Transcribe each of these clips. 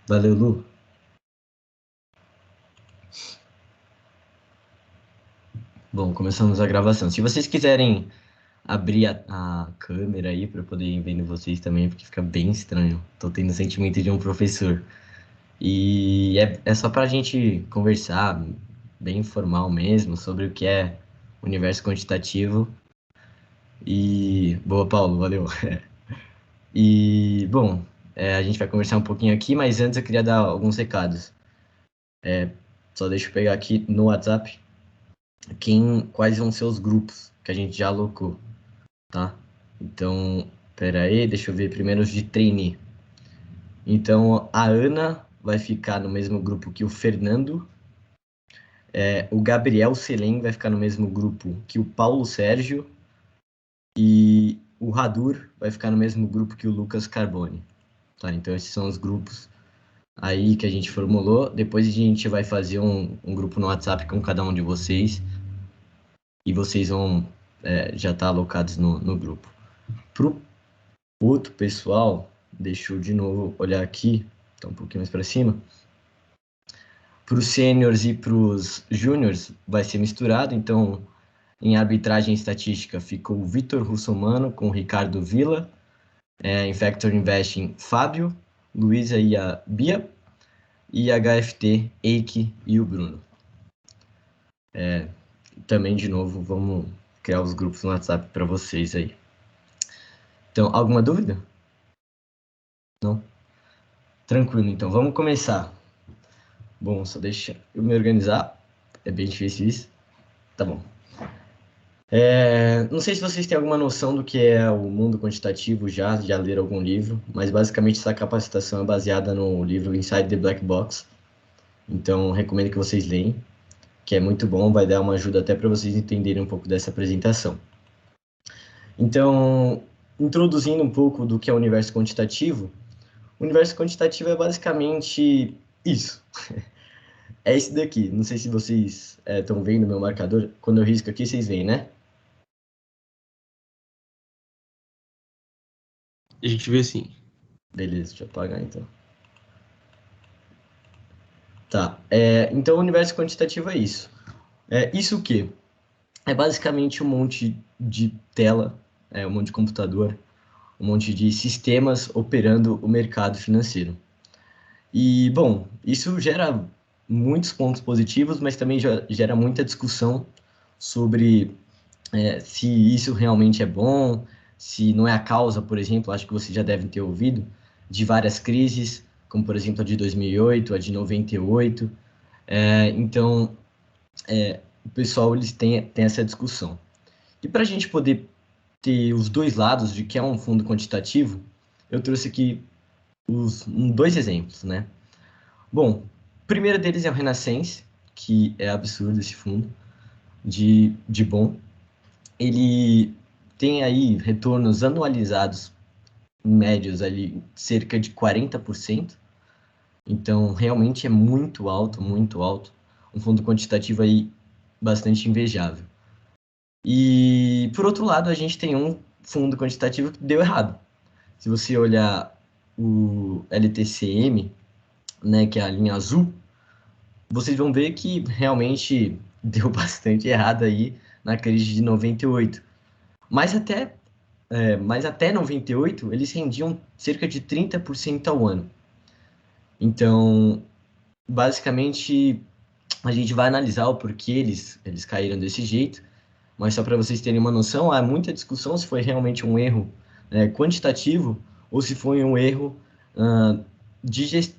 Valeu, Lu. Bom, começamos a gravação. Se vocês quiserem abrir a câmera aí para poder ir vendo vocês também, porque fica bem estranho. Tô tendo o sentimento de um professor. E é só para a gente conversar, bem informal mesmo, sobre o que é universo quantitativo. E boa, Paulo, valeu. E, bom, a gente vai conversar um pouquinho aqui, mas antes eu queria dar alguns recados. Só deixa eu pegar aqui no WhatsApp quais vão ser os grupos que a gente já alocou, tá? Então, pera aí, deixa eu ver primeiro os de trainee. Então, a Ana vai ficar no mesmo grupo que o Fernando, o Gabriel Selem vai ficar no mesmo grupo que o Paulo Sérgio e o Radur vai ficar no mesmo grupo que o Lucas Carboni, tá? Então, esses são os grupos aí que a gente formulou. Depois a gente vai fazer um grupo no WhatsApp com cada um de vocês e vocês vão já estar alocados no grupo. Pro outro pessoal, deixa eu de novo olhar aqui, tá um pouquinho mais para cima. Para os sêniors e para os júniors vai ser misturado, então em arbitragem estatística ficou o Vitor Russomano com o Ricardo Villa, em Factor Investing Fábio, Luísa e a Bia, e HFT, Eike e o Bruno. Também, de novo, vamos criar os grupos no WhatsApp para vocês aí. Então, alguma dúvida? Não? Tranquilo, então, vamos começar. Bom, só deixa eu me organizar. É bem difícil isso. Tá bom. Não sei se vocês têm alguma noção do que é o mundo quantitativo já leram algum livro, mas basicamente essa capacitação é baseada no livro Inside the Black Box. Então, recomendo que vocês leiam, que é muito bom, vai dar uma ajuda até para vocês entenderem um pouco dessa apresentação. Então, introduzindo um pouco do que é o universo quantitativo, o universo quantitativo é basicamente isso. É esse daqui. Não sei se vocês estão vendo meu marcador. Quando eu risco aqui, vocês veem, né? A gente vê sim. Beleza, deixa eu apagar então. Tá. Então, o universo quantitativo é isso. Isso o quê? É basicamente um monte de tela, um monte de computador, um monte de sistemas operando o mercado financeiro. E, bom, isso gera muitos pontos positivos, mas também gera muita discussão sobre se isso realmente é bom, se não é a causa, por exemplo, acho que vocês já devem ter ouvido, de várias crises, como por exemplo a de 2008, a de 98. Então, o pessoal eles têm essa discussão. E para a gente poder ter os dois lados de que é um fundo quantitativo, eu trouxe aqui dois exemplos, né? Bom, o primeiro deles é o Renaissance, que é absurdo esse fundo de bom. Ele tem aí retornos anualizados médios ali cerca de 40%. Então, realmente é muito alto, muito alto. Um fundo quantitativo aí bastante invejável. E, por outro lado, a gente tem um fundo quantitativo que deu errado. Se você olhar o LTCM, né, que é a linha azul, vocês vão ver que realmente deu bastante errado aí na crise de 98. Mas até 98, eles rendiam cerca de 30% ao ano. Então, basicamente, a gente vai analisar o porquê eles caíram desse jeito, mas só para vocês terem uma noção, há muita discussão se foi realmente um erro quantitativo ou se foi um erro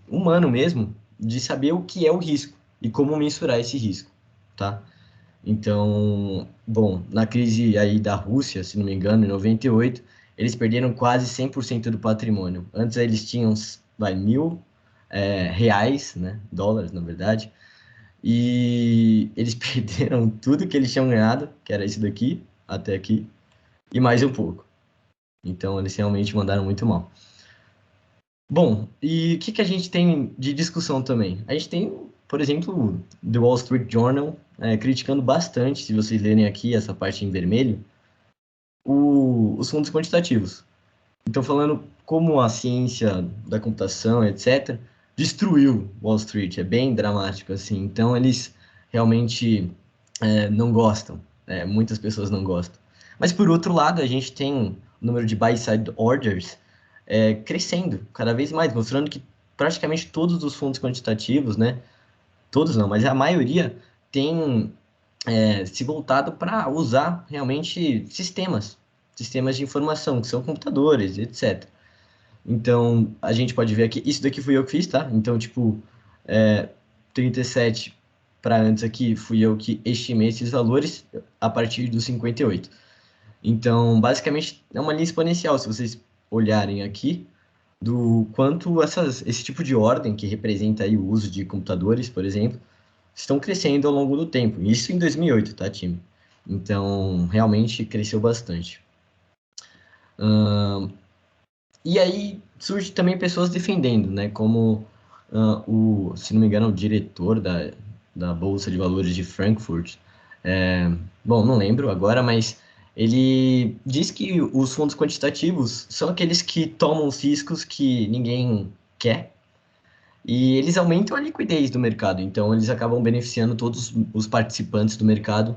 humano mesmo, de saber o que é o risco e como mensurar esse risco, tá? Então, bom, na crise aí da Rússia, se não me engano, em 98, eles perderam quase 100% do patrimônio. Antes eles tinham, mil reais, né, dólares, na verdade, e eles perderam tudo que eles tinham ganhado, que era isso daqui, até aqui, e mais um pouco. Então, eles realmente mandaram muito mal. Bom, e o que a gente tem de discussão também? A gente tem, por exemplo, o The Wall Street Journal criticando bastante, se vocês lerem aqui essa parte em vermelho, os fundos quantitativos. Então, falando como a ciência da computação, etc., destruiu Wall Street, é bem dramático, assim. Então, eles realmente não gostam, muitas pessoas não gostam. Mas, por outro lado, a gente tem o número de buy-side orders crescendo cada vez mais, mostrando que praticamente todos os fundos quantitativos, né, todos não, mas a maioria tem se voltado para usar realmente sistemas de informação, que são computadores, etc. Então, a gente pode ver aqui, isso daqui fui eu que fiz, tá? Então, tipo, 37 para antes aqui, fui eu que estimei esses valores a partir dos 58. Então, basicamente, é uma linha exponencial, se vocês olharem aqui, do quanto esse tipo de ordem, que representa aí o uso de computadores, por exemplo, estão crescendo ao longo do tempo. Isso em 2008, tá, time? Então, realmente cresceu bastante. E aí surge também pessoas defendendo, né? Como se não me engano, o diretor da Bolsa de Valores de Frankfurt. Bom, não lembro agora, mas ele diz que os fundos quantitativos são aqueles que tomam os riscos que ninguém quer e eles aumentam a liquidez do mercado. Então, eles acabam beneficiando todos os participantes do mercado,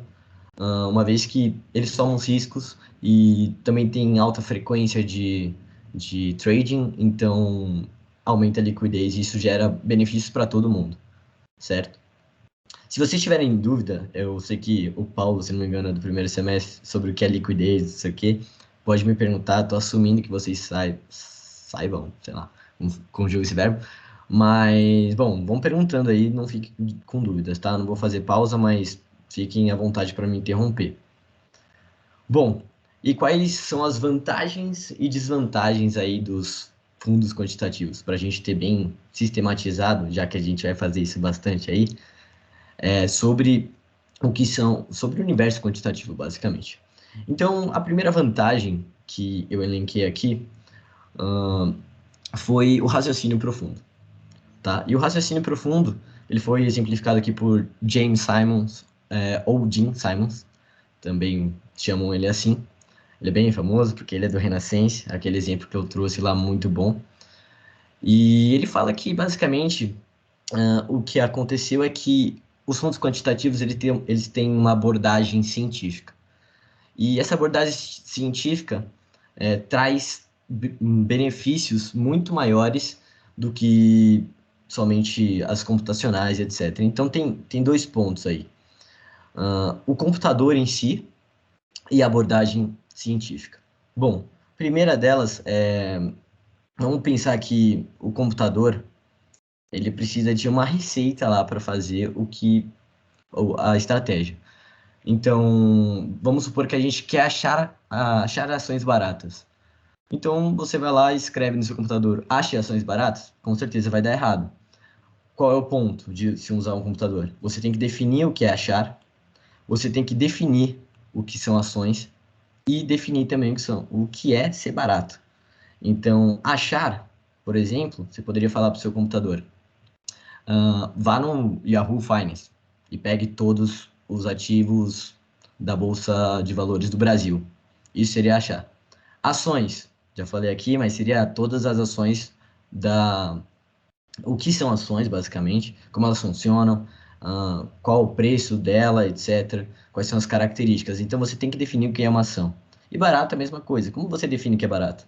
uma vez que eles tomam os riscos e também tem alta frequência de trading, então aumenta a liquidez e isso gera benefícios para todo mundo, certo? Se vocês tiverem dúvida, eu sei que o Paulo, se não me engano, é do primeiro semestre, sobre o que é liquidez, isso aqui, pode me perguntar, estou assumindo que vocês saibam, sei lá, conjugo esse verbo, mas, bom, vão perguntando aí, não fiquem com dúvidas, tá? Não vou fazer pausa, mas fiquem à vontade para me interromper. Bom, e quais são as vantagens e desvantagens aí dos fundos quantitativos? Para a gente ter bem sistematizado, já que a gente vai fazer isso bastante aí, sobre sobre o universo quantitativo, basicamente. Então, a primeira vantagem que eu elenquei aqui foi o raciocínio profundo, tá? E o raciocínio profundo, ele foi exemplificado aqui por James Simons, ou Jim Simons, também chamam ele assim. Ele é bem famoso porque ele é do Renaissance, aquele exemplo que eu trouxe lá muito bom. E ele fala que, basicamente, o que aconteceu é que os fundos quantitativos eles têm uma abordagem científica. E essa abordagem científica traz benefícios muito maiores do que somente as computacionais, etc. Então, tem dois pontos aí. O computador em si e a abordagem científica. Bom, a primeira delas vamos pensar que o computador ele precisa de uma receita lá para fazer a estratégia. Então, vamos supor que a gente quer achar ações baratas. Então, você vai lá e escreve no seu computador, ache ações baratas, com certeza vai dar errado. Qual é o ponto de se usar um computador? Você tem que definir o que é achar, você tem que definir o que são ações e definir também o que é ser barato. Então, achar, por exemplo, você poderia falar para o seu computador, vá no Yahoo Finance e pegue todos os ativos da Bolsa de Valores do Brasil. Isso seria achar. Ações, já falei aqui, mas seria todas as ações da... O que são ações, basicamente, como elas funcionam, qual o preço dela, etc. Quais são as características. Então, você tem que definir o que é uma ação. E barato é a mesma coisa. Como você define o que é barato?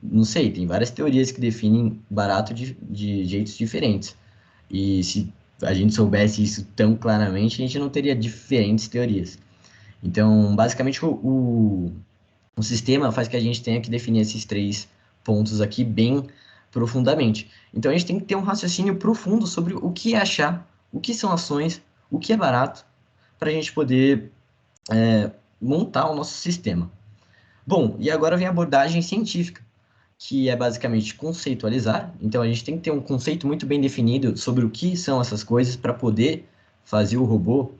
Não sei, tem várias teorias que definem barato de jeitos diferentes. E se a gente soubesse isso tão claramente, a gente não teria diferentes teorias. Então, basicamente, o sistema faz que a gente tenha que definir esses três pontos aqui bem profundamente. Então, a gente tem que ter um raciocínio profundo sobre o que é achar, o que são ações, o que é barato, para a gente poder montar o nosso sistema. Bom, e agora vem a abordagem científica, que é basicamente conceitualizar. Então, a gente tem que ter um conceito muito bem definido sobre o que são essas coisas para poder fazer o robô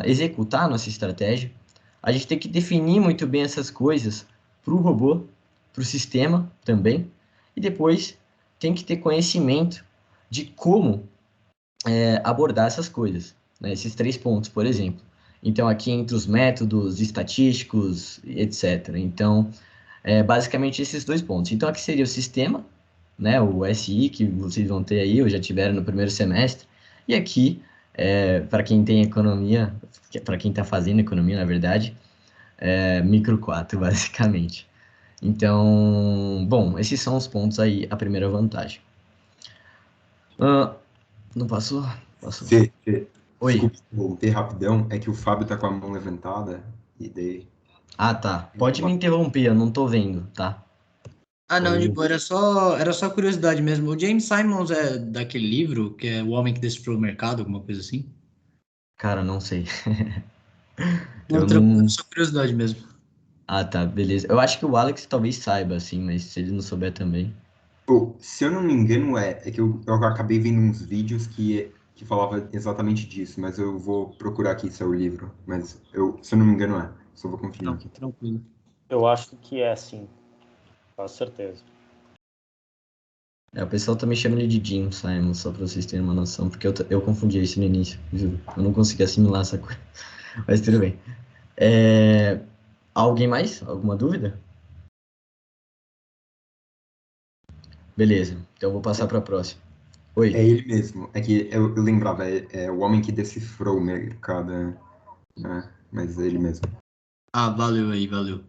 executar a nossa estratégia. A gente tem que definir muito bem essas coisas para o robô, para o sistema também, e depois tem que ter conhecimento de como abordar essas coisas, né? Esses três pontos, por exemplo. Então, aqui entre os métodos estatísticos, etc. Então, basicamente esses dois pontos. Então, aqui seria o sistema, né? O SI que vocês vão ter aí, ou já tiveram no primeiro semestre. E aqui, para quem tem economia, para quem está fazendo economia, na verdade, micro 4, basicamente. Então, bom, esses são os pontos aí, a primeira vantagem. Não passou? Passou. Oi. Desculpe voltei rapidão, é que o Fábio tá com a mão levantada, e daí... Ah, tá. Pode me interromper, eu não tô vendo, tá? Ah, não, de Ou- boa, era só curiosidade mesmo. O James Simons é daquele livro, que é O Homem que Decifrou o Mercado, alguma coisa assim? Cara, não sei. Não, Eu tranquilo, era não. só curiosidade mesmo. Ah, tá, beleza. Eu acho que o Alex talvez saiba, assim, mas se ele não souber também. Se eu não me engano, é que eu acabei vendo uns vídeos que falava exatamente disso, mas eu vou procurar aqui se é o livro. Mas se eu não me engano, só vou conferir Não, aqui. tranquilo. Eu acho que é sim, com certeza. O pessoal tá me chamando de Jim Simon, só pra vocês terem uma noção, porque eu confundia isso no início, juro. Eu não consegui assimilar essa coisa. Mas tudo bem. Alguém mais? Alguma dúvida? Beleza, então eu vou passar pra próxima. É Oi. ele mesmo. É que eu lembrava, é o homem que decifrou o mercado, né? Mas é ele mesmo. Ah, valeu aí, valeu.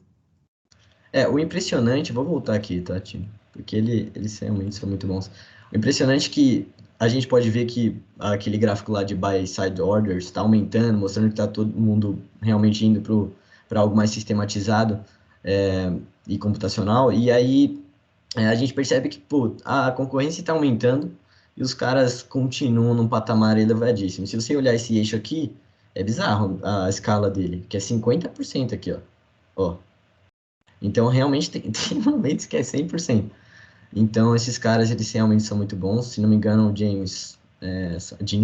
O impressionante, vou voltar aqui, tá, Tim? Porque eles realmente são muito bons. O impressionante é que a gente pode ver que aquele gráfico lá de buy side orders está aumentando, mostrando que está todo mundo realmente indo para algo mais sistematizado e computacional. E aí a gente percebe que pô, a concorrência está aumentando e os caras continuam num patamar elevadíssimo. Se você olhar esse eixo aqui, é bizarro a escala dele, que é 50% aqui, ó. Ó, então, realmente, tem momentos que é 100%. Então, esses caras, eles realmente são muito bons. Se não me engano, o Gene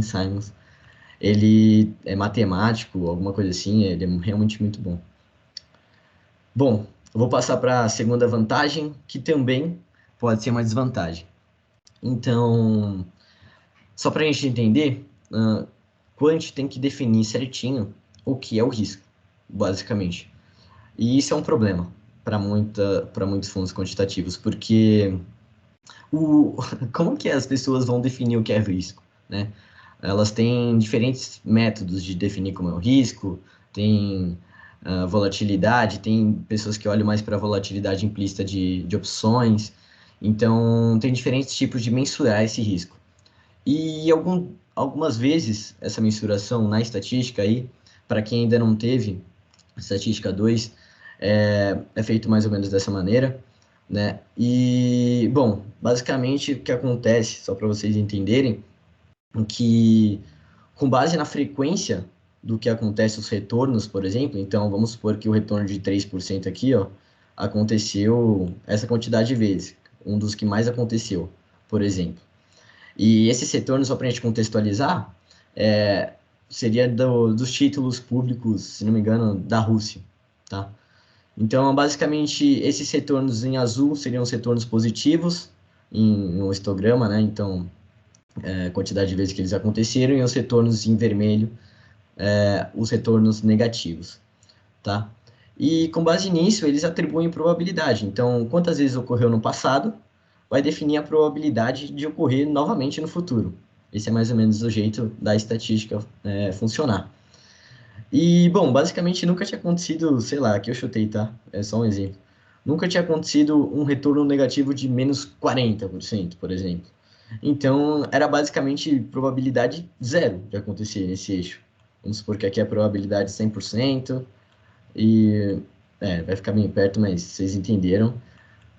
Simons, ele é matemático, alguma coisa assim, ele é realmente muito bom. Bom, eu vou passar para a segunda vantagem, que também pode ser uma desvantagem. Então, só para a gente entender, Quant tem que definir certinho o que é o risco, basicamente. E isso é um problema para muitos fundos quantitativos, porque como que as pessoas vão definir o que é risco, né? Elas têm diferentes métodos de definir como é o risco, tem volatilidade, tem pessoas que olham mais para a volatilidade implícita de opções, então tem diferentes tipos de mensurar esse risco. E algumas vezes essa mensuração na estatística aí, para quem ainda não teve estatística 2 é feito mais ou menos dessa maneira, né? E, bom, basicamente o que acontece, só para vocês entenderem, é que com base na frequência do que acontece os retornos, por exemplo, então vamos supor que o retorno de 3% aqui, ó, aconteceu essa quantidade de vezes, um dos que mais aconteceu, por exemplo. E esses retornos, só para a gente contextualizar, seria dos títulos públicos, se não me engano, da Rússia, tá? Então, basicamente, esses retornos em azul seriam os retornos positivos em um histograma, né? Então, a quantidade de vezes que eles aconteceram, e os retornos em vermelho, os retornos negativos, tá? E com base nisso, eles atribuem probabilidade. Então, quantas vezes ocorreu no passado, vai definir a probabilidade de ocorrer novamente no futuro. Esse é mais ou menos o jeito da estatística funcionar. E, bom, basicamente nunca tinha acontecido, sei lá, aqui eu chutei, tá? É só um exemplo. Nunca tinha acontecido um retorno negativo de menos 40%, por exemplo. Então, era basicamente probabilidade zero de acontecer nesse eixo. Vamos supor que aqui é a probabilidade 100%, e vai ficar bem perto, mas vocês entenderam.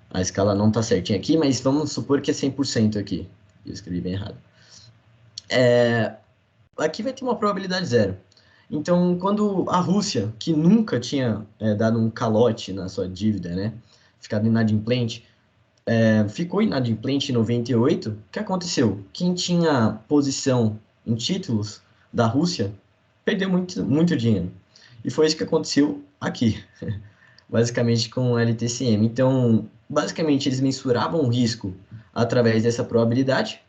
A escala não está certinha aqui, mas vamos supor que é 100% aqui. Eu escrevi bem errado. Aqui vai ter uma probabilidade zero. Então, quando a Rússia, que nunca tinha dado um calote na sua dívida, né, ficado inadimplente, ficou inadimplente em 98, o que aconteceu? Quem tinha posição em títulos da Rússia perdeu muito, muito dinheiro. E foi isso que aconteceu aqui, basicamente com o LTCM. Então, basicamente, eles mensuravam o risco através dessa probabilidade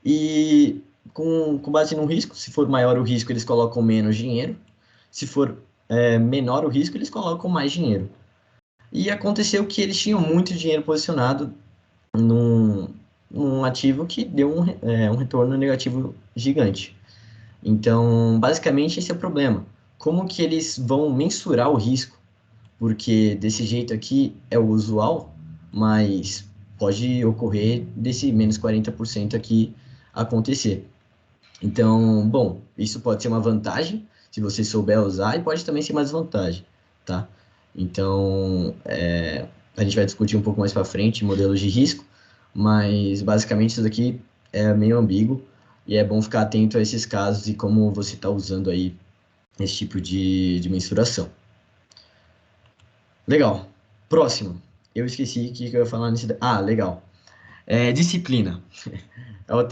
e com base no risco, se for maior o risco, eles colocam menos dinheiro. Se for menor o risco, eles colocam mais dinheiro. E aconteceu que eles tinham muito dinheiro posicionado um ativo que deu um retorno negativo gigante. Então, basicamente, esse é o problema. Como que eles vão mensurar o risco? Porque desse jeito aqui é o usual, mas pode ocorrer desse menos 40% aqui acontecer. Então, bom, isso pode ser uma vantagem, se você souber usar, e pode também ser uma desvantagem, tá? Então, a gente vai discutir um pouco mais para frente modelos de risco, mas basicamente isso daqui é meio ambíguo, e é bom ficar atento a esses casos e como você está usando aí esse tipo de mensuração. Legal. Próximo. Eu esqueci o que eu ia falar nesse... Ah, legal. Disciplina. É a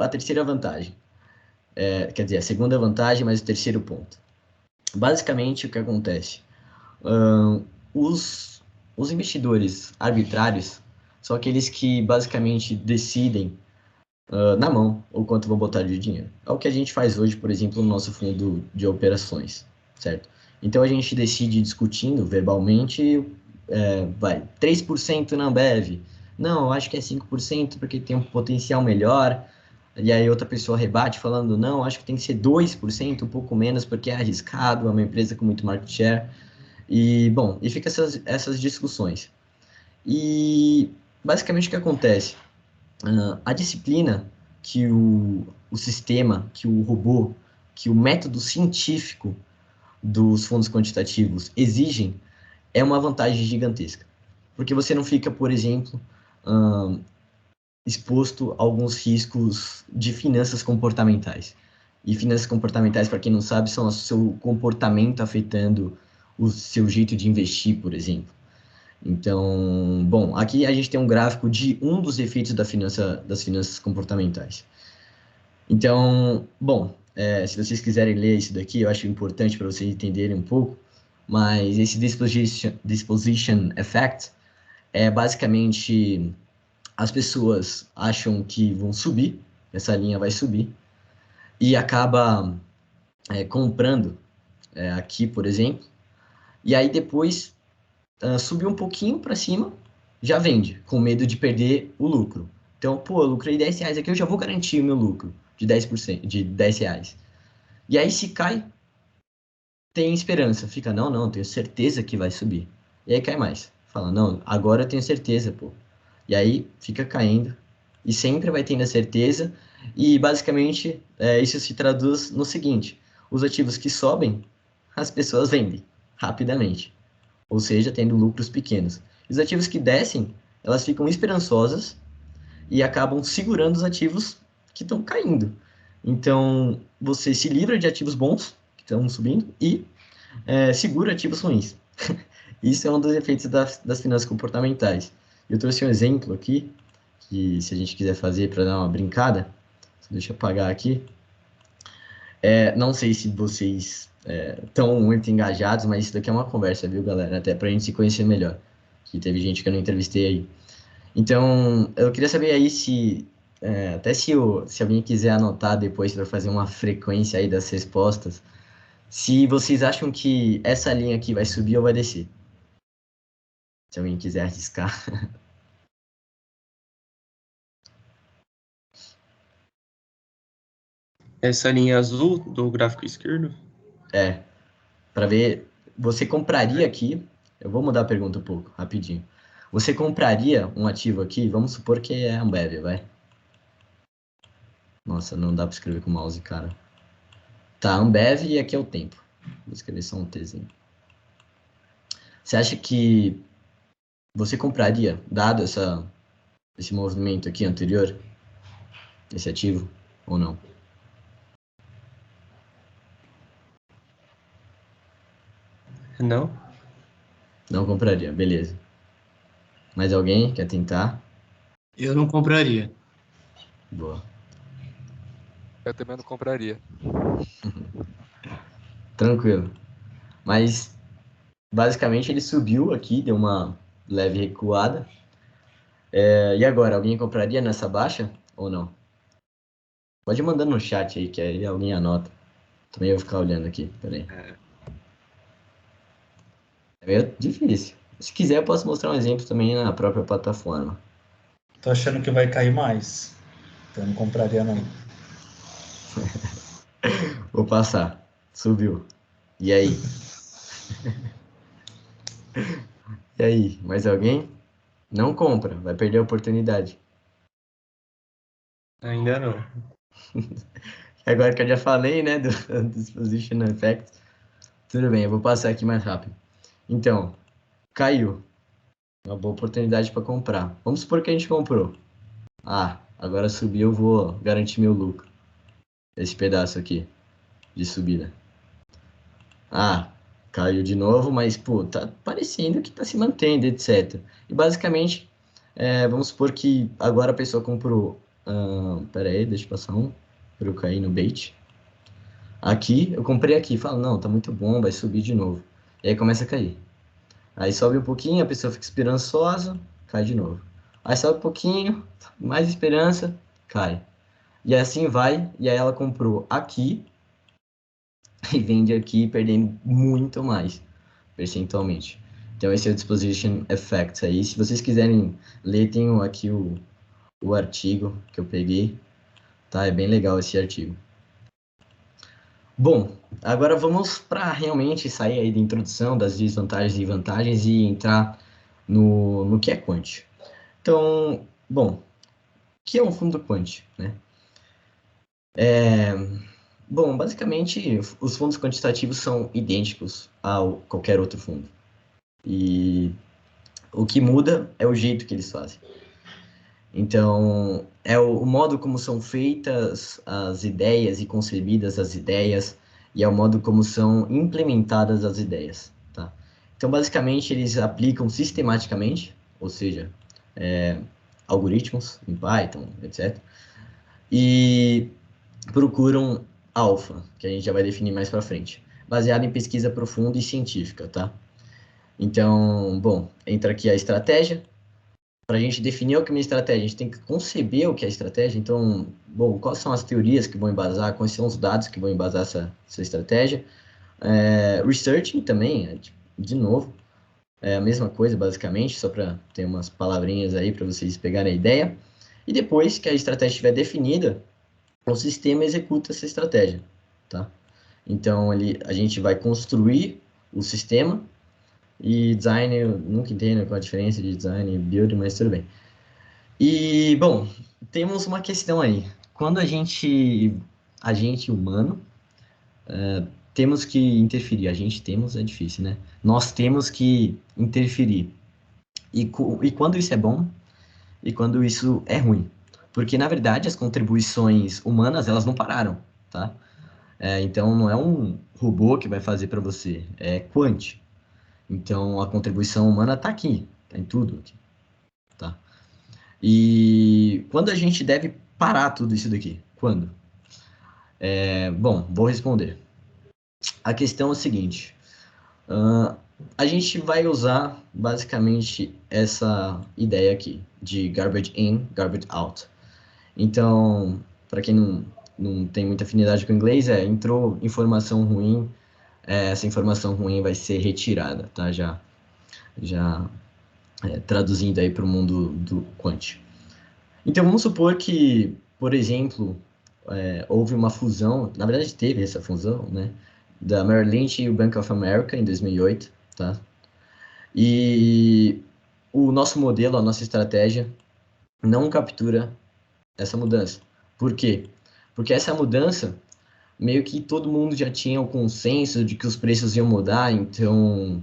terceira vantagem. Quer dizer, a segunda vantagem, mas o terceiro ponto. Basicamente, o que acontece? Os investidores arbitrários são aqueles que basicamente decidem na mão o quanto vão botar de dinheiro. É o que a gente faz hoje, por exemplo, no nosso fundo de operações, certo? Então a gente decide discutindo verbalmente, vai, 3% na Ambev. Não, eu acho que é 5% porque tem um potencial melhor. E aí outra pessoa rebate falando, não, acho que tem que ser 2%, um pouco menos, porque é arriscado, é uma empresa com muito market share. E, bom, e fica essas discussões. E, basicamente, o que acontece? A disciplina que o sistema, que o robô, que o método científico dos fundos quantitativos exigem é uma vantagem gigantesca. Porque você não fica, por exemplo, exposto a alguns riscos de finanças comportamentais. E finanças comportamentais, para quem não sabe, são o seu comportamento afetando o seu jeito de investir, por exemplo. Então, bom, aqui a gente tem um gráfico de um dos efeitos das finanças comportamentais. Então, bom, se vocês quiserem ler isso daqui, eu acho importante para vocês entenderem um pouco, mas esse disposition effect é basicamente as pessoas acham que vão subir, essa linha vai subir, e acaba comprando aqui, por exemplo, e aí depois subir um pouquinho para cima, já vende, com medo de perder o lucro. Então, pô, eu lucrei R$10 aqui, eu já vou garantir o meu lucro de 10%, de R$10. E aí, se cai, tem esperança. Fica, não, tenho certeza que vai subir. E aí cai mais. Fala, não, agora eu tenho certeza, pô. E aí fica caindo. E sempre vai tendo a certeza. E basicamente isso se traduz no seguinte: os ativos que sobem, as pessoas vendem rapidamente. Ou seja, tendo lucros pequenos. Os ativos que descem, elas ficam esperançosas e acabam segurando os ativos que estão caindo. Então, você se livra de ativos bons, que estão subindo, e segura ativos ruins. Isso é um dos efeitos das finanças comportamentais. Eu trouxe um exemplo aqui, que se a gente quiser fazer para dar uma brincada, deixa eu apagar aqui. Não sei se vocês estão muito engajados, mas isso daqui é uma conversa, viu, galera? Até para a gente se conhecer melhor. Que teve gente que eu não entrevistei aí. Então, eu queria saber aí até se alguém quiser anotar depois para fazer uma frequência aí das respostas, se vocês acham que essa linha aqui vai subir ou vai descer. Se alguém quiser arriscar. Essa linha azul do gráfico esquerdo? Para ver, você compraria aqui, eu vou mudar a pergunta um pouco, rapidinho. Você compraria um ativo aqui, vamos supor que é Ambev, vai. Nossa, não dá para escrever com o mouse, cara. Tá, Ambev e aqui é o tempo. Vou escrever só um Tzinho. Você acha que você compraria, dado esse movimento aqui anterior, esse ativo, ou não? Não. Não compraria, beleza. Mais alguém quer tentar? Eu não compraria. Boa. Eu também não compraria. Tranquilo. Mas, basicamente, ele subiu aqui, deu uma leve recuada. E agora, alguém compraria nessa baixa ou não? Pode mandar no chat aí, que aí alguém anota. Também vou ficar olhando aqui, peraí. É meio difícil. Se quiser, eu posso mostrar um exemplo também na própria plataforma. Tô achando que vai cair mais. Então não compraria não. Vou passar. Subiu. E aí? E aí? Mais alguém? Não compra, vai perder a oportunidade. Ainda não. Agora que eu já falei, né, dos position effects. Tudo bem, eu vou passar aqui mais rápido. Então, caiu. Uma boa oportunidade para comprar. Vamos supor que a gente comprou. Ah, agora subiu, eu vou garantir meu lucro. Esse pedaço aqui de subida. Ah, caiu de novo, mas, pô, tá parecendo que tá se mantendo, etc. E basicamente, vamos supor que agora a pessoa comprou. Pera aí, deixa eu passar um, para eu cair no bait. Aqui, eu comprei aqui, falo, não, tá muito bom, vai subir de novo. E aí começa a cair. Aí sobe um pouquinho, a pessoa fica esperançosa, cai de novo. Aí sobe um pouquinho, mais esperança, cai. E assim vai, e aí ela comprou aqui e vende aqui, perdendo muito mais, percentualmente. Então esse é o Disposition Effect aí. Se vocês quiserem ler, tenho aqui o artigo que eu peguei, tá? É bem legal esse artigo. Bom, agora vamos para realmente sair aí da introdução das desvantagens e vantagens e entrar no que é quant. Então, bom, o que é um fundo quant, né? Bom, basicamente, os fundos quantitativos são idênticos a qualquer outro fundo. E o que muda é o jeito que eles fazem. Então, é o modo como são feitas as ideias e concebidas as ideias, e é o modo como são implementadas as ideias, tá? Então, basicamente, eles aplicam sistematicamente, ou seja, algoritmos em Python, etc. E procuram alfa, que a gente já vai definir mais para frente, baseado em pesquisa profunda e científica, tá? Então, bom, entra aqui a estratégia. Para a gente definir o que é uma estratégia, a gente tem que conceber o que é estratégia. Então, bom, quais são as teorias que vão embasar, quais são os dados que vão embasar essa estratégia. Researching também, de novo, é a mesma coisa, basicamente, só para ter umas palavrinhas aí para vocês pegarem a ideia. E depois que a estratégia estiver definida, o sistema executa essa estratégia, tá? Então, a gente vai construir o sistema e design, eu nunca entendo qual a diferença de design e build, mas tudo bem. E, bom, temos uma questão aí. Quando a gente humano, temos que interferir. É difícil, né? Nós temos que interferir. E quando isso é bom e quando isso é ruim. Porque, na verdade, as contribuições humanas, elas não pararam, tá? Então, não é um robô que vai fazer para você, é quant. Então, a contribuição humana está aqui, está em tudo aqui, tá? E quando a gente deve parar tudo isso daqui? Quando? Bom, vou responder. A questão é o seguinte, a gente vai usar basicamente essa ideia aqui, de garbage in, garbage out. Então, para quem não tem muita afinidade com o inglês, entrou informação ruim, essa informação ruim vai ser retirada, tá? Já traduzindo aí para o mundo do quant. Então, vamos supor que, por exemplo, houve uma fusão, na verdade teve essa fusão, né, da Merrill Lynch e o Bank of America em 2008, tá? E o nosso modelo, a nossa estratégia, não captura essa mudança. Por quê? Porque essa mudança, meio que todo mundo já tinha o consenso de que os preços iam mudar, então,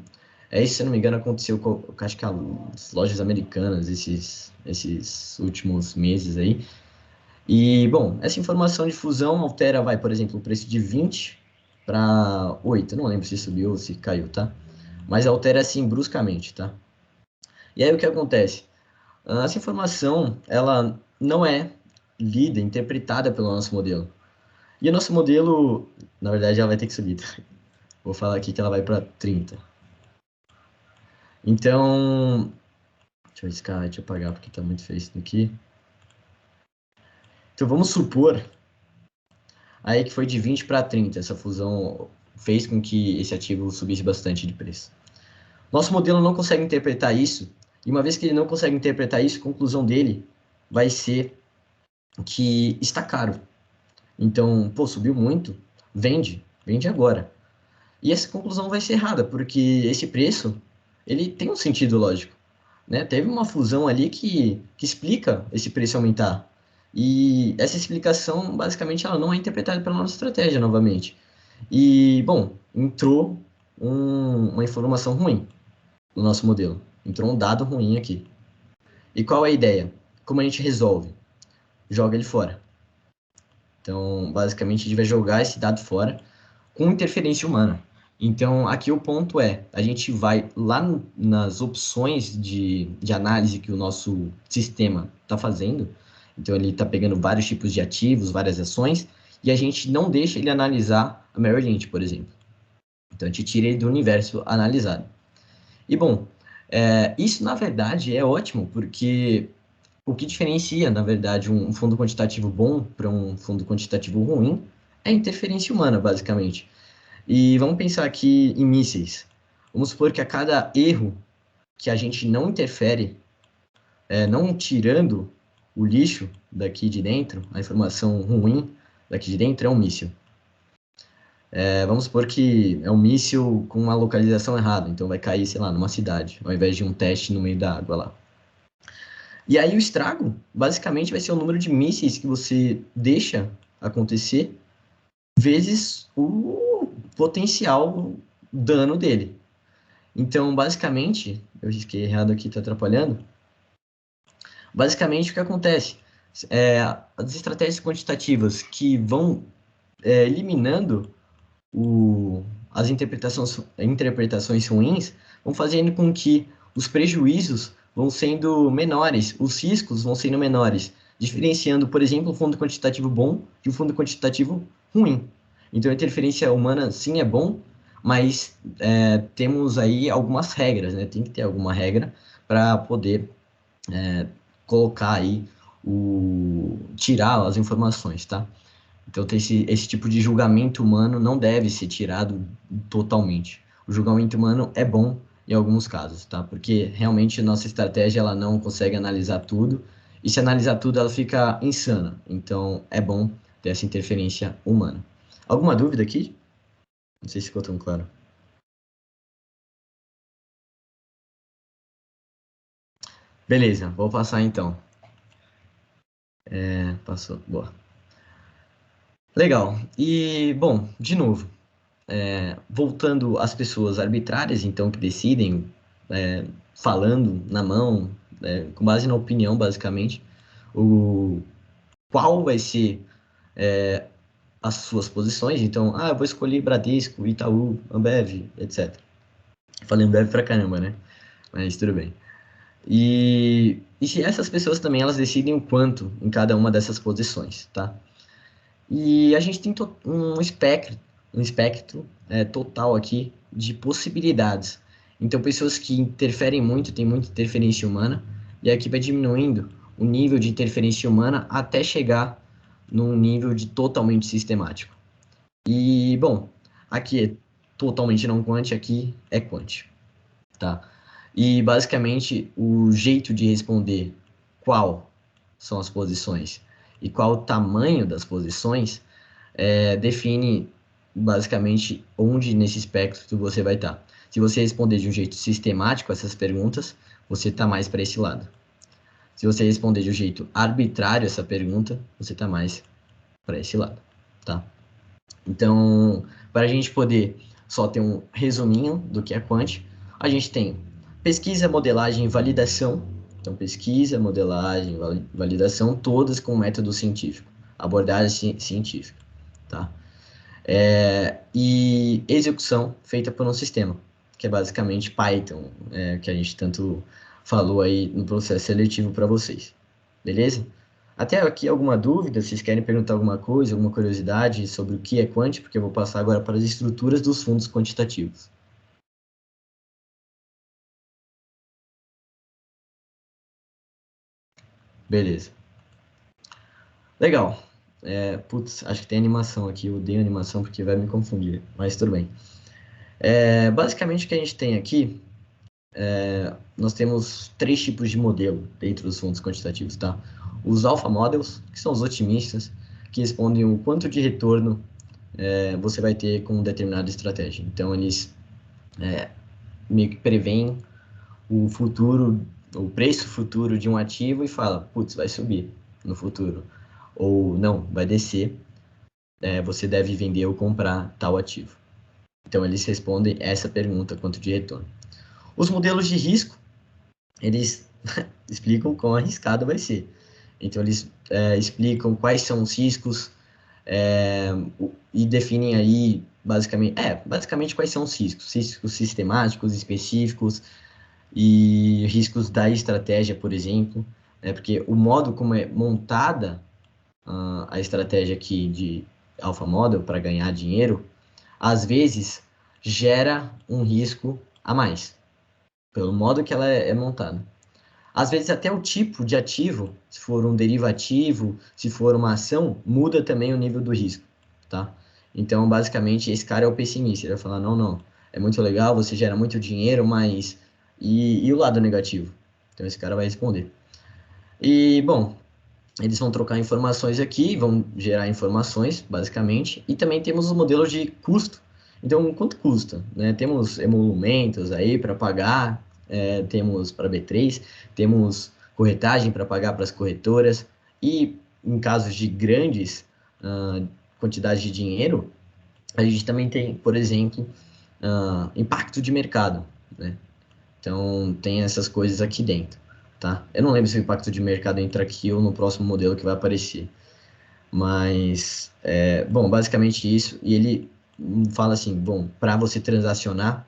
isso, se não me engano, aconteceu com, acho que as lojas americanas, esses últimos meses aí. E, bom, essa informação de fusão altera, por exemplo, o preço de 20 para 8. Eu não lembro se subiu ou se caiu, tá? Mas altera assim bruscamente, tá? E aí o que acontece? Essa informação, ela não é lida, interpretada pelo nosso modelo. E o nosso modelo, na verdade, ela vai ter que subir, tá? Vou falar aqui que ela vai para 30. Então, deixa eu riscar, deixa eu apagar porque tá muito feio isso daqui. Então vamos supor aí que foi de 20 para 30, essa fusão fez com que esse ativo subisse bastante de preço. Nosso modelo não consegue interpretar isso, e uma vez que ele não consegue interpretar isso, a conclusão dele vai ser que está caro. Então, pô, subiu muito, vende agora. E essa conclusão vai ser errada, porque esse preço, ele tem um sentido lógico, né? Teve uma fusão ali que explica esse preço aumentar. E essa explicação, basicamente, ela não é interpretada pela nossa estratégia, novamente. E, bom, entrou uma informação ruim no nosso modelo. Entrou um dado ruim aqui. E qual é a ideia? Como a gente resolve? Joga ele fora. Então, basicamente, a gente vai jogar esse dado fora com interferência humana. Então, aqui o ponto é, a gente vai lá nas opções de análise que o nosso sistema está fazendo. Então, ele está pegando vários tipos de ativos, várias ações, e a gente não deixa ele analisar a Merrill Lynch, por exemplo. Então, a gente tira ele do universo analisado. E, bom, isso, na verdade, é ótimo, porque o que diferencia, na verdade, um fundo quantitativo bom para um fundo quantitativo ruim é a interferência humana, basicamente. E vamos pensar aqui em mísseis. Vamos supor que a cada erro que a gente não interfere, não tirando o lixo daqui de dentro, a informação ruim daqui de dentro é um míssil. Vamos supor que é um míssil com uma localização errada, então vai cair, sei lá, numa cidade, ao invés de um teste no meio da água lá. E aí o estrago, basicamente, vai ser o número de mísseis que você deixa acontecer vezes o potencial dano dele. Então, basicamente, eu risquei errado aqui, está atrapalhando. Basicamente, o que acontece? As estratégias quantitativas que vão eliminando as interpretações ruins vão fazendo com que os prejuízos vão sendo menores, os riscos vão sendo menores, diferenciando, por exemplo, o fundo quantitativo bom de um fundo quantitativo ruim. Então, a interferência humana, sim, é bom, mas temos aí algumas regras, né? Tem que ter alguma regra para poder colocar aí, tirar as informações, tá? Então, esse tipo de julgamento humano não deve ser tirado totalmente. O julgamento humano é bom em alguns casos, tá? Porque realmente nossa estratégia ela não consegue analisar tudo, e se analisar tudo ela fica insana. Então, é bom ter essa interferência humana. Alguma dúvida aqui? Não sei se ficou tão claro. Beleza, vou passar então. Passou, boa. Legal. E, bom, de novo, voltando às pessoas arbitrárias, então, que decidem, falando na mão, com base na opinião, basicamente, qual vai ser as suas posições. Então, eu vou escolher Bradesco, Itaú, Ambev, etc. Falei Ambev pra caramba, né? Mas tudo bem. E se essas pessoas também, elas decidem o quanto em cada uma dessas posições, tá? E a gente tem um espectro total aqui de possibilidades. Então, pessoas que interferem muito, tem muita interferência humana, e aqui vai diminuindo o nível de interferência humana até chegar num nível de totalmente sistemático. E, bom, aqui é totalmente não quant, aqui é quant, tá? E, basicamente, o jeito de responder qual são as posições e qual o tamanho das posições define, basicamente, onde nesse espectro você vai estar. Se você responder de um jeito sistemático essas perguntas, você está mais para esse lado. Se você responder de um jeito arbitrário essa pergunta, você está mais para esse lado, tá? Então, para a gente poder só ter um resuminho do que é quant, a gente tem pesquisa, modelagem e validação. Então, pesquisa, modelagem, validação, todas com método científico, abordagem científica, tá? E execução feita por um sistema, que é basicamente Python, que a gente tanto falou aí no processo seletivo para vocês, beleza? Até aqui alguma dúvida? Vocês querem perguntar alguma coisa, alguma curiosidade sobre o que é quant? Porque eu vou passar agora para as estruturas dos fundos quantitativos. Beleza. Legal. Putz, acho que tem animação aqui. Eu odeio animação porque vai me confundir, mas tudo bem. Basicamente o que a gente tem aqui, nós temos 3 tipos de modelo dentro dos fundos quantitativos, tá? os alpha models, que são os otimistas, que respondem o quanto de retorno você vai ter com determinada estratégia. Então, eles meio que preveem o futuro, o preço futuro de um ativo e fala, putz, vai subir no futuro. Ou não, vai descer, você deve vender ou comprar tal ativo. Então, eles respondem essa pergunta, quanto de retorno. Os modelos de risco, eles explicam quão arriscado vai ser. Então, eles explicam quais são os riscos e definem aí, basicamente quais são os riscos. Riscos sistemáticos, específicos e riscos da estratégia, por exemplo. Porque o modo como é montada a estratégia aqui de Alpha Model para ganhar dinheiro, às vezes gera um risco a mais, pelo modo que ela é montada. Às vezes até o tipo de ativo, se for um derivativo, se for uma ação, muda também o nível do risco, tá? Então, basicamente, esse cara é o pessimista, ele vai falar, não, é muito legal, você gera muito dinheiro, mas... E o lado negativo? Então, esse cara vai responder. E, bom, eles vão trocar informações aqui, vão gerar informações, basicamente, e também temos os modelos de custo. Então, quanto custa? Né? Temos emolumentos aí para pagar, temos para B3, temos corretagem para pagar para as corretoras, e em casos de grandes quantidades de dinheiro, a gente também tem, por exemplo, impacto de mercado, né? Então, tem essas coisas aqui dentro, tá? Eu não lembro se o impacto de mercado entra aqui ou no próximo modelo que vai aparecer. Mas, bom, basicamente isso. E ele fala assim, bom, para você transacionar,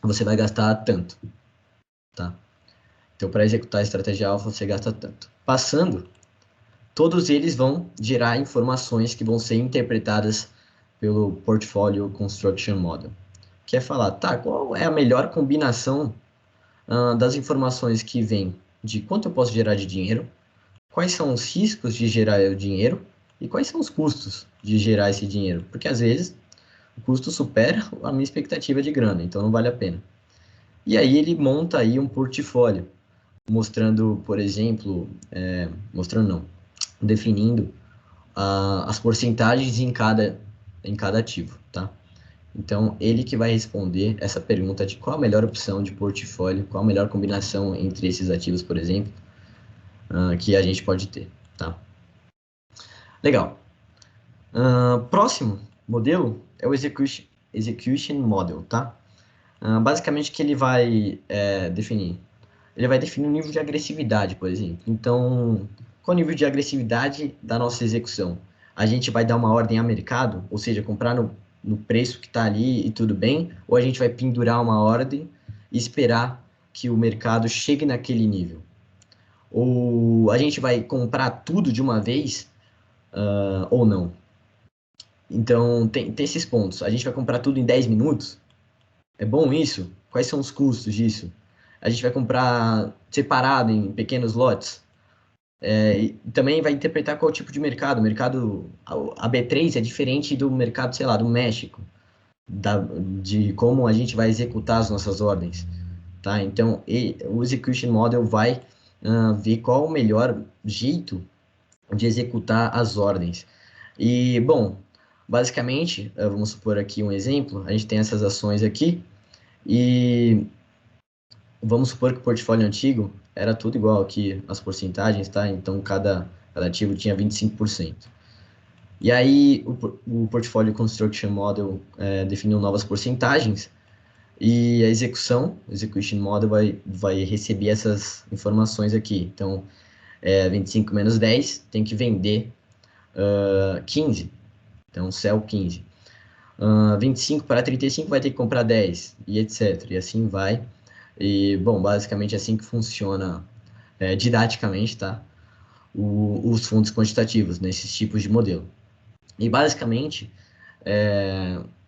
você vai gastar tanto, tá? Então, para executar a estratégia alfa, você gasta tanto. Passando, todos eles vão gerar informações que vão ser interpretadas pelo Portfolio Construction Model. Que é falar, tá, qual é a melhor combinação das informações que vem de quanto eu posso gerar de dinheiro, quais são os riscos de gerar o dinheiro e quais são os custos de gerar esse dinheiro. Porque, às vezes, o custo supera a minha expectativa de grana, então não vale a pena. E aí ele monta aí um portfólio, mostrando, por exemplo, definindo as porcentagens em cada ativo, tá? Então, ele que vai responder essa pergunta de qual a melhor opção de portfólio, qual a melhor combinação entre esses ativos, por exemplo, que a gente pode ter, tá? Legal. Próximo modelo é o Execution Model, tá? Basicamente, o que ele vai definir? Ele vai definir o nível de agressividade, por exemplo. Então, qual o nível de agressividade da nossa execução? A gente vai dar uma ordem a mercado, ou seja, comprar no preço que está ali e tudo bem, ou a gente vai pendurar uma ordem e esperar que o mercado chegue naquele nível? Ou a gente vai comprar tudo de uma vez ou não? Então, tem esses pontos. A gente vai comprar tudo em 10 minutos? É bom isso? Quais são os custos disso? A gente vai comprar separado em pequenos lotes? E também vai interpretar qual tipo de mercado. O mercado, a B3 é diferente do mercado, sei lá, do México, de como a gente vai executar as nossas ordens, tá? Então, o Execution Model vai ver qual o melhor jeito de executar as ordens. E, bom, basicamente, vamos supor aqui um exemplo, a gente tem essas ações aqui, e vamos supor que o portfólio antigo era tudo igual aqui, as porcentagens, tá? Então, cada ativo tinha 25%. E aí, o Portfolio Construction Model definiu novas porcentagens e a Execution Model vai receber essas informações aqui. Então, 25 menos 10 tem que vender 15. Então, sell 15. 25 para 35 vai ter que comprar 10 e etc. E assim vai. E, bom, basicamente é assim que funciona didaticamente, tá? Os fundos quantitativos, nesses tipos de modelo. E, basicamente,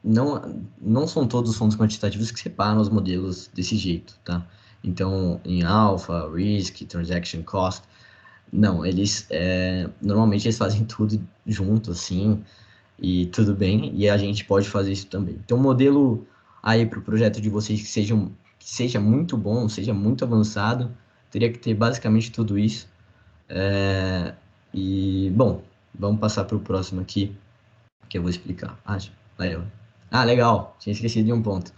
não são todos os fundos quantitativos que separam os modelos desse jeito, tá? Então, em alpha, risk, transaction cost, não, eles, normalmente eles fazem tudo junto, assim, e tudo bem, e a gente pode fazer isso também. Então, o modelo aí para o projeto de vocês que seja muito bom, seja muito avançado, teria que ter basicamente tudo isso. Bom, vamos passar para o próximo aqui, que eu vou explicar. Legal, tinha esquecido de um ponto.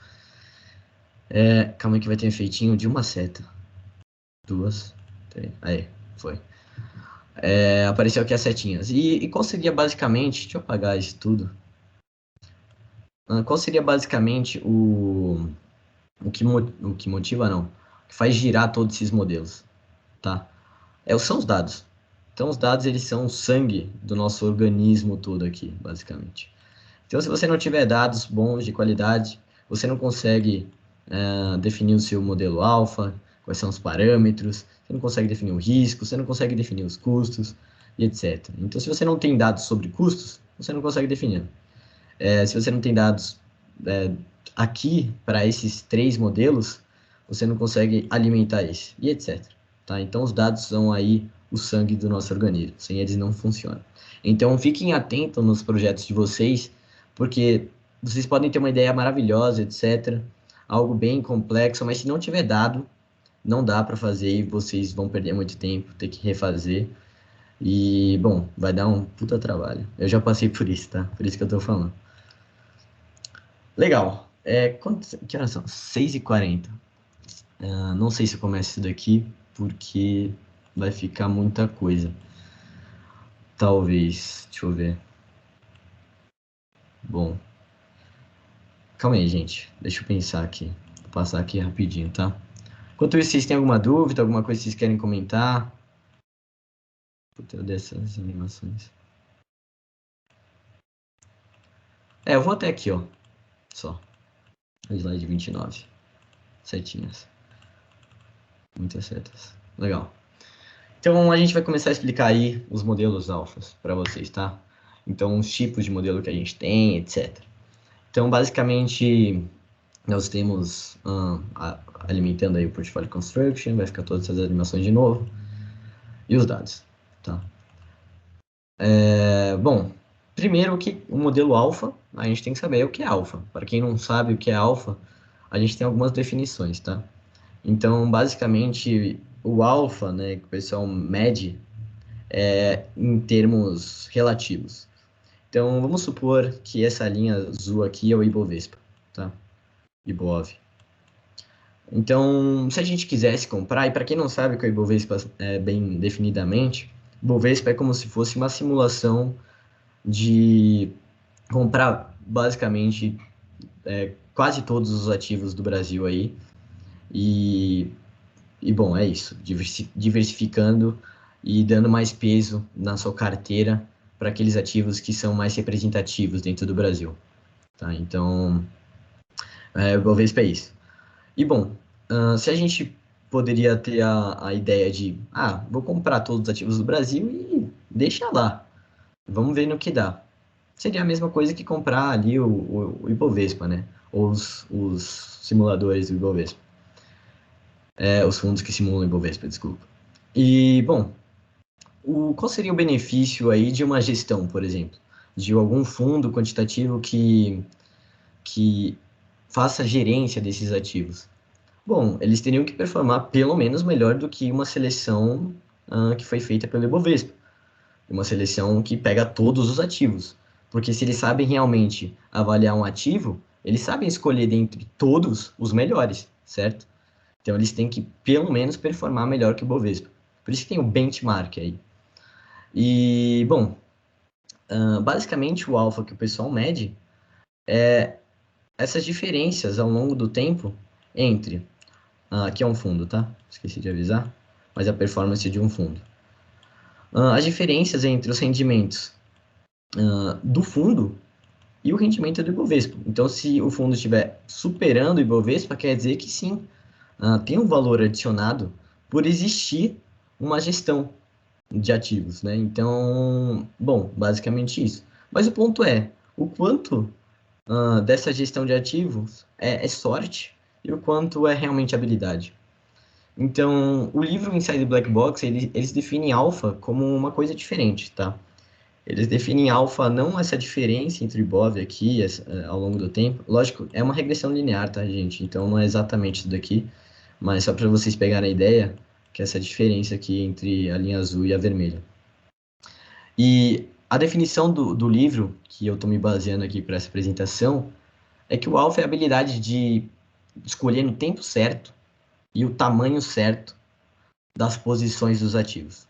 Calma aí que vai ter um efeitinho de uma seta. 2, 3, aí, foi. Apareceu aqui as setinhas. E qual seria basicamente, deixa eu apagar isso tudo. Qual seria basicamente o que motiva, não, o que faz girar todos esses modelos, tá? São os dados. Então, os dados, eles são o sangue do nosso organismo todo aqui, basicamente. Então, se você não tiver dados bons, de qualidade, você não consegue definir o seu modelo alfa, quais são os parâmetros, você não consegue definir o risco, você não consegue definir os custos, e etc. Então, se você não tem dados sobre custos, você não consegue definir. Se você não tem dados aqui para esses 3 modelos, você não consegue alimentar esse, e etc. Tá? Então, os dados são aí o sangue do nosso organismo. Sem eles não funciona. Então, fiquem atentos nos projetos de vocês, porque vocês podem ter uma ideia maravilhosa, etc. Algo bem complexo, mas se não tiver dado, não dá para fazer e vocês vão perder muito tempo, ter que refazer. E, bom, vai dar um puta trabalho. Eu já passei por isso, tá? Por isso que eu tô falando. Legal. Que horas são? 6h40. Não sei se eu começo isso daqui, porque vai ficar muita coisa. Talvez. Deixa eu ver. Bom. Calma aí, gente. Deixa eu pensar aqui. Vou passar aqui rapidinho, tá? Enquanto isso, vocês têm alguma dúvida, alguma coisa que vocês querem comentar? Puta, dessas animações. Eu vou até aqui, ó. Só. Slide 29. Setinhas. Muitas setas. Legal. Então, a gente vai começar a explicar aí os modelos alfas para vocês, tá? Então, os tipos de modelo que a gente tem, etc. Então, basicamente, nós temos alimentando aí o Portfolio Construction, vai ficar todas essas animações de novo. E os dados, tá? Bom, primeiro, o modelo alfa, a gente tem que saber o que é alfa. Para quem não sabe o que é alfa, a gente tem algumas definições, tá? Então, basicamente, o alfa, né, que o pessoal mede, em termos relativos. Então, vamos supor que essa linha azul aqui é o Ibovespa, tá? Ibov. Então, se a gente quisesse comprar, e para quem não sabe o que é o Ibovespa bem definidamente, Ibovespa é como se fosse uma simulação de comprar, basicamente, quase todos os ativos do Brasil aí. E bom, é isso, diversificando e dando mais peso na sua carteira para aqueles ativos que são mais representativos dentro do Brasil. Tá? Então, o Ibovespa é isso. E bom, se a gente poderia ter a ideia de, vou comprar todos os ativos do Brasil e deixa lá, vamos ver no que dá. Seria a mesma coisa que comprar ali o Ibovespa, né? Ou os simuladores do Ibovespa. Os fundos que simulam o Ibovespa, desculpa. E, bom, qual seria o benefício aí de uma gestão, por exemplo? De algum fundo quantitativo que faça gerência desses ativos? Bom, eles teriam que performar pelo menos melhor do que uma seleção que foi feita pelo Ibovespa. Uma seleção que pega todos os ativos. Porque se eles sabem realmente avaliar um ativo, eles sabem escolher dentre todos os melhores, certo? Então, eles têm que, pelo menos, performar melhor que o Ibovespa. Por isso que tem o benchmark aí. E, bom, basicamente o alfa que o pessoal mede é essas diferenças ao longo do tempo entre... aqui é um fundo, tá? Esqueci de avisar. Mas a performance de um fundo. As diferenças entre os rendimentos do fundo e o rendimento do Ibovespa. Então, se o fundo estiver superando o Ibovespa, quer dizer que sim, tem um valor adicionado por existir uma gestão de ativos, né? Então, bom, basicamente isso. Mas o ponto é, o quanto dessa gestão de ativos é sorte e o quanto é realmente habilidade. Então, o livro Inside Black Box, eles definem alfa como uma coisa diferente, tá? Eles definem alfa não essa diferença entre o Ibov aqui ao longo do tempo. Lógico, é uma regressão linear, tá, gente? Então, não é exatamente isso daqui. Mas só para vocês pegarem a ideia, que é essa diferença aqui entre a linha azul e a vermelha. E a definição do livro, que eu estou me baseando aqui para essa apresentação, é que o alfa é a habilidade de escolher no tempo certo e o tamanho certo das posições dos ativos.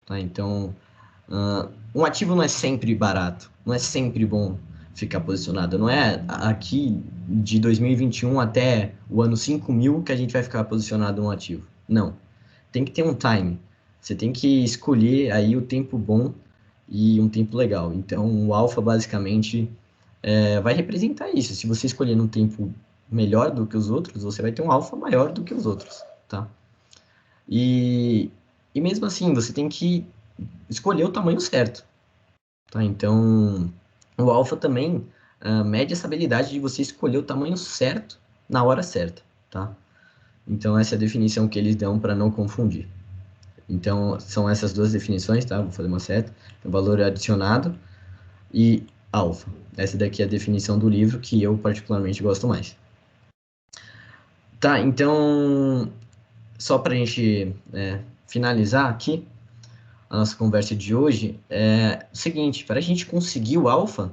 Tá? Então, um ativo não é sempre barato, não é sempre bom ficar posicionado. Não é aqui de 2021 até o ano 5000 que a gente vai ficar posicionado num ativo. Não. Tem que ter um time. Você tem que escolher aí o tempo bom e um tempo legal. Então, o alfa basicamente vai representar isso. Se você escolher num tempo melhor do que os outros, você vai ter um alfa maior do que os outros, tá? E mesmo assim, você tem que escolher o tamanho certo, tá? Então, o alfa também mede essa habilidade de você escolher o tamanho certo na hora certa, tá? Então, essa é a definição que eles dão para não confundir. Então, são essas duas definições, tá? Vou fazer uma seta. Então, valor adicionado e alfa. Essa daqui é a definição do livro que eu particularmente gosto mais. Tá, então, só para a gente finalizar aqui a nossa conversa de hoje, é o seguinte: para a gente conseguir o alfa,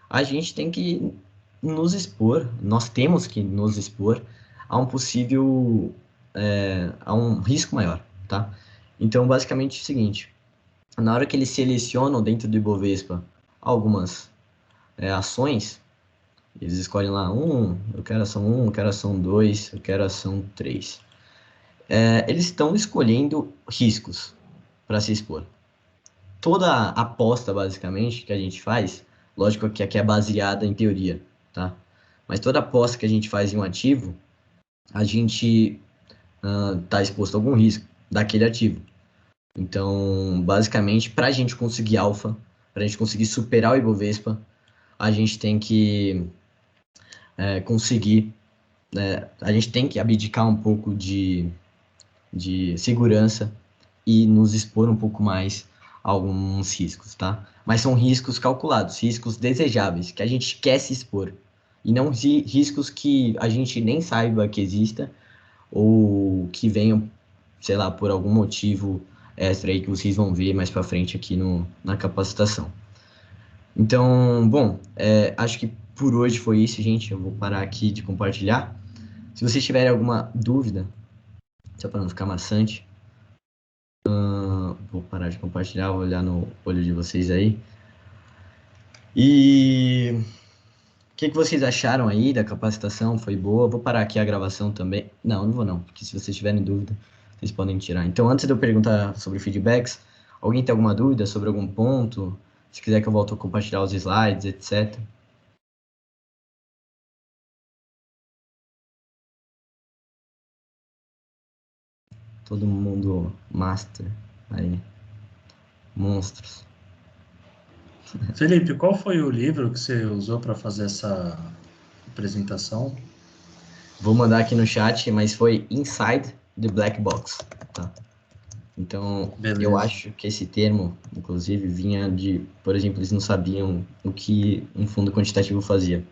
a gente tem que nos expor, nós temos que nos expor a um possível, a um risco maior, tá? Então, basicamente é o seguinte: na hora que eles selecionam dentro do Ibovespa algumas ações, eles escolhem lá, eu quero ação 1, eu quero ação 2, eu quero ação 3. Eles estão escolhendo riscos para se expor. Toda aposta, basicamente, que a gente faz, lógico que aqui é baseada em teoria, tá? Mas toda aposta que a gente faz em um ativo, a gente está exposto a algum risco daquele ativo. Então, basicamente, para a gente conseguir alfa, para a gente conseguir superar o Ibovespa, a gente tem que conseguir, a gente tem que abdicar um pouco de segurança e nos expor um pouco mais a alguns riscos, tá? Mas são riscos calculados, riscos desejáveis, que a gente quer se expor, e não riscos que a gente nem saiba que exista, ou que venham, sei lá, por algum motivo extra aí que vocês vão ver mais para frente aqui na capacitação. Então, bom, acho que por hoje foi isso, gente. Eu vou parar aqui de compartilhar. Se vocês tiverem alguma dúvida, só para não ficar maçante, vou parar de compartilhar, vou olhar no olho de vocês aí. E o que vocês acharam aí da capacitação? Foi boa? Vou parar aqui a gravação também. Não vou não, porque se vocês tiverem dúvida, vocês podem tirar. Então, antes de eu perguntar sobre feedbacks, alguém tem alguma dúvida sobre algum ponto? Se quiser que eu volte a compartilhar os slides, etc. Todo mundo master aí. Monstros. Felipe, qual foi o livro que você usou para fazer essa apresentação? Vou mandar aqui no chat, mas foi Inside the Black Box, tá? Então, Beleza. Eu acho que esse termo, inclusive, vinha de, por exemplo, eles não sabiam o que um fundo quantitativo fazia.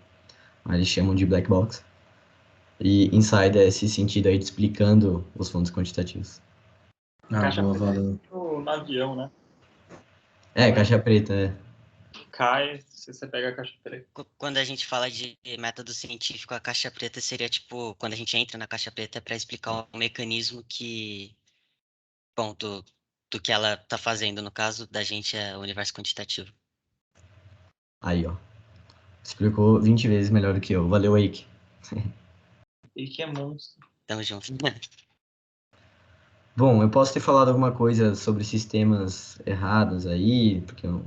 Aí eles chamam de Black Box. E Inside é esse sentido aí de explicando os fundos quantitativos. Caixa Boa, preta valeu. no avião, né? Caixa preta, Cai, se você pega a caixa preta. Quando a gente fala de método científico, a caixa preta seria tipo, quando a gente entra na caixa preta é para explicar um mecanismo que, bom, do que ela tá fazendo. No caso da gente é o universo quantitativo. Aí, ó. Explicou 20 vezes melhor do que eu. Valeu, Eike. E que é monstro. Tamo junto. Bom, eu posso ter falado alguma coisa sobre sistemas errados aí, porque o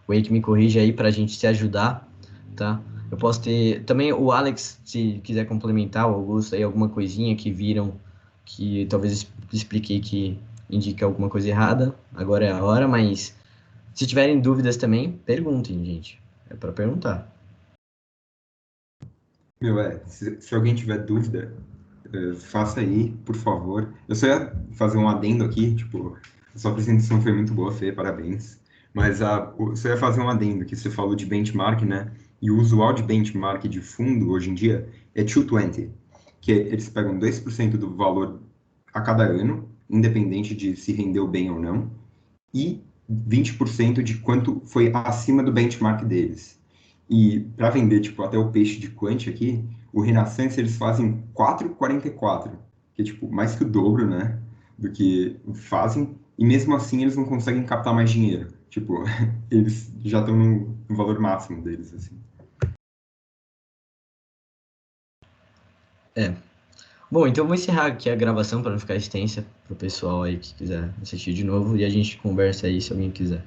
Wake me corrige aí pra gente se ajudar, tá? Eu posso ter... Também o Alex, se quiser complementar, o Augusto aí, alguma coisinha que viram, que talvez expliquei que indica alguma coisa errada, agora é a hora, mas se tiverem dúvidas também, perguntem, gente. É pra perguntar. Meu, se alguém tiver dúvida, faça aí, por favor. Eu só ia fazer um adendo aqui, tipo, a sua apresentação foi muito boa, Fê, parabéns. Mas só ia fazer um adendo, que você falou de benchmark, né? E o usual de benchmark de fundo, hoje em dia, é 220, que eles pegam 2% do valor a cada ano, independente de se rendeu bem ou não, e 20% de quanto foi acima do benchmark deles. E para vender, tipo, até o peixe de quant aqui, o Renaissance eles fazem 4,44, que é, tipo, mais que o dobro, né, do que fazem, e mesmo assim eles não conseguem captar mais dinheiro. Tipo, eles já estão no valor máximo deles, assim. Bom, então eu vou encerrar aqui a gravação para não ficar extensa pro pessoal aí que quiser assistir de novo e a gente conversa aí se alguém quiser.